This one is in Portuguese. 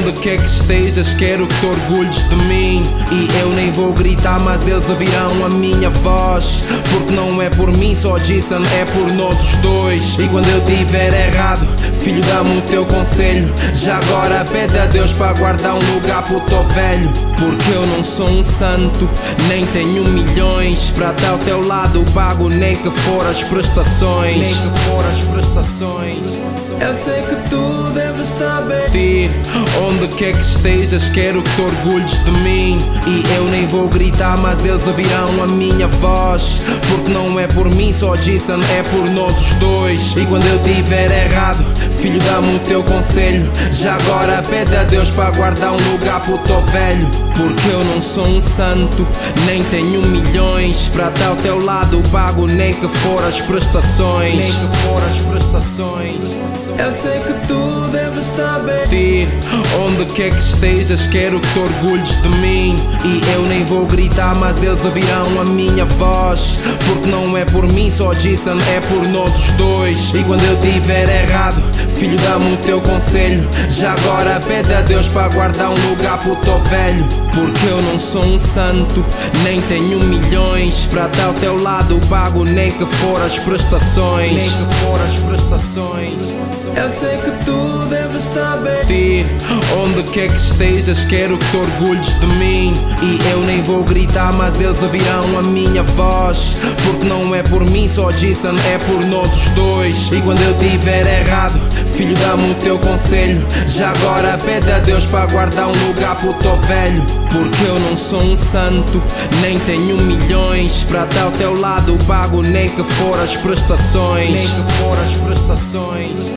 Onde quer que estejas, quero que te orgulhes de mim. E eu nem vou gritar, mas eles ouvirão a minha voz. Porque não é por mim só, Jason, é por nós os dois. E quando eu tiver errado, filho, dá-me o teu conselho. Já agora pede a Deus para guardar um lugar pro teu velho. Porque eu não sou um santo, nem tenho milhões. Para estar ao teu lado pago nem que for as prestações. Nem que for as prestações. Eu sei que tu deves estar bem. Onde quer que estejas, quero que te orgulhes de mim. E eu nem vou gritar, mas eles ouvirão a minha voz. Porque não é por mim só, Jason, é por nós os dois. E quando eu tiver errado, filho, dá-me o teu conselho. Já agora pede a Deus para guardar um lugar pro teu velho. Porque eu não sou um santo, nem tenho milhões. Para estar ao teu lado pago nem que for as prestações. Nem que for as prestações. Eu sei que tu deves estar bem. Onde quer que estejas, quero que te orgulhes de mim. E eu nem vou gritar, mas eles ouvirão a minha voz. Porque não é por mim só, Jason, é por nós os dois. E quando eu tiver errado, filho, dá-me o teu conselho. Já agora pede a Deus para guardar um lugar pro teu velho. Porque eu não sou um santo, nem tenho milhões. Para estar ao teu lado pago nem que for as prestações. Nem que for as prestações. Eu sei que tu deves estar bem. Onde quer que estejas, quero que te orgulhes de mim. E eu nem vou gritar, mas eles ouvirão a minha voz. Porque não é por mim só, Jason, é por nós os dois. E quando eu tiver errado, filho, dá-me o teu conselho. Já agora pede a Deus para guardar um lugar pro teu velho. Porque eu não sou um santo, nem tenho milhões. Para estar ao teu lado pago nem que for as prestações. Nem que for as prestações.